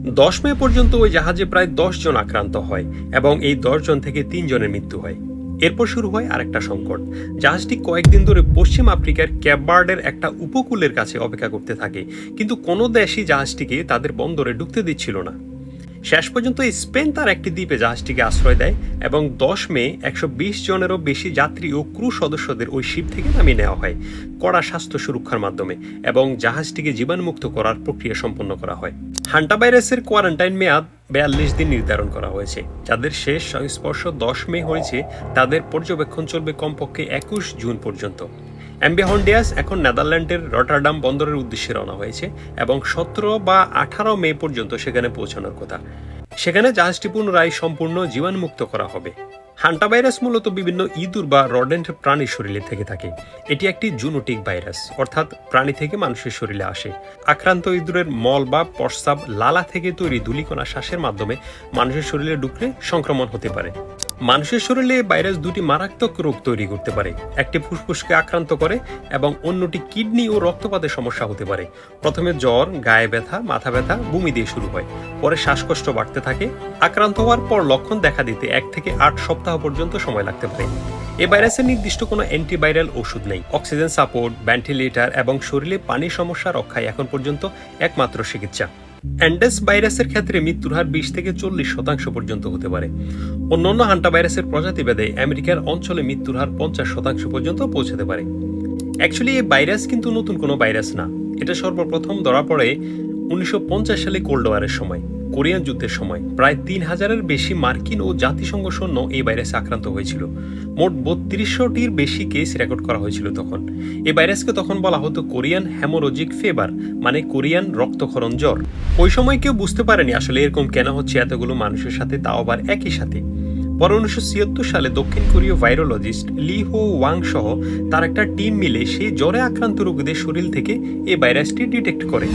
10 মে পর্যন্ত ওই জাহাজে প্রায় 10 জন আক্রান্ত হয় এবং এই 10 জন থেকে 3 জনের মৃত্যু হয়। এরপর শুরু হয় আরেকটা সংকট। জাহাজটি কয়েকদিন ধরে পশ্চিম আফ্রিকার ক্যাপ বার্ডের একটা উপকূলের কাছে অপেক্ষা করতে থাকে, কিন্তু কোনো দেশই জাহাজটিকে তাদের বন্দরে ঢুকতে দিচ্ছিল না। শেষ পর্যন্ত স্পেন তার একটি দ্বীপে জাহাজটিকে আশ্রয় দেয় এবং 10 মে 120 জনেরও বেশি যাত্রী ও ক্রু সদস্যদের ওই শিপ থেকে নামিয়ে নেওয়া হয় কড়া স্বাস্থ্য সুরক্ষার মাধ্যমে, এবং জাহাজটিকে জীবাণুমুক্ত করার প্রক্রিয়া সম্পন্ন করা হয়। হান্টা ভাইরাসের কোয়ারেন্টাইন মেয়াদ 42 দিন নির্ধারণ করা হয়েছে। যাদের শেষ সংস্পর্শ 10 মে হয়েছে তাদের পর্যবেক্ষণ চলবে কমপক্ষে 21 জুন পর্যন্ত। এমবি হন্ডিয়াস এখন নেদারল্যান্ডের রটারডাম বন্দরের উদ্দেশ্যে রওনা হয়েছে এবং 17 বা 18 মে পর্যন্ত সেখানে পৌঁছানোর কথা। সেখানে জাহাজটি পুনরায় সম্পূর্ণ জীবাণুমুক্ত করা হবে। হান্টা ভাইরাস মূলত বিভিন্ন ইঁদুর বা রডেন্ট প্রাণীর শরীরে থেকে থাকে। এটি একটি জুনোটিক ভাইরাস, অর্থাৎ প্রাণী থেকে মানুষের শরীরে আসে। আক্রান্ত ইঁদুরের মল বা প্রস্রাব, লালা থেকে তৈরি ধূলিকণা শ্বাসের মাধ্যমে মানুষের শরীরে ঢুকলে সংক্রমণ হতে পারে। মানুষের শরীরে ভাইরাস দুটি মারাত্মক রোগ তৈরি করতে পারে। একটি ফুসফুসকে আক্রান্ত করে এবং অন্যটি কিডনি ও রক্তপাতের সমস্যা হতে পারে। প্রথমে জ্বর, গায়ে ব্যথা, মাথা ব্যথা, বমি দিয়ে শুরু হয়, পরে শ্বাসকষ্ট বাড়তে থাকে। আক্রান্ত হওয়ার পর লক্ষণ দেখা দিতে 1 থেকে 8 সপ্তাহ পর্যন্ত সময় লাগতে পারে। এই ভাইরাসের নির্দিষ্ট কোনো অ্যান্টিভাইরাল ওষুধ নেই। অক্সিজেন সাপোর্ট, ভেন্টিলেটর এবং শরীরে পানির সমস্যা রক্ষায় এখন পর্যন্ত একমাত্র চিকিৎসা। অ্যান্ডেস ভাইরাসের ক্ষেত্রে মৃত্যুর হার 20 থেকে 40% পর্যন্ত হতে পারে। অন্যান্য হান্টা ভাইরাসের প্রজাতিভেদে আমেরিকার অঞ্চলে মৃত্যুর হার 50% পর্যন্ত পৌঁছাতে পারে। অ্যাকচুয়ালি এই ভাইরাস কিন্তু নতুন কোনো ভাইরাস না। এটা সর্বপ্রথম ধরা পড়ে 1950 সালে কোল্ড ওয়ারের সময়, কোরিয়ান যুদ্ধের সময়। প্রায় 3000-এর বেশি মার্কিন ও জাতিসংঘ সৈন্য এই ভাইরাসে আক্রান্ত হয়েছিল। মোট 3200টির বেশি কেস রেকর্ড করা হয়েছিল তখন। এই ভাইরাসকে তখন বলা হতো কোরিয়ান হেমোরোজিক ফিভার, মানে কোরিয়ান রক্তক্ষরণ জ্বর। ওই সময় কেউ বুঝতে পারেনি আসলে এরকম কেন হচ্ছে এতগুলো মানুষের সাথে, তাও আবার একই সাথে। পরে 1976 সালে দক্ষিণ কোরীয় ভাইরোলজিস্ট লি হো ওয়াং সহ তার একটা টিম মিলে সেই জ্বরে আক্রান্ত রোগীদের শরীর থেকে এই ভাইরাসটি ডিটেক্ট করে।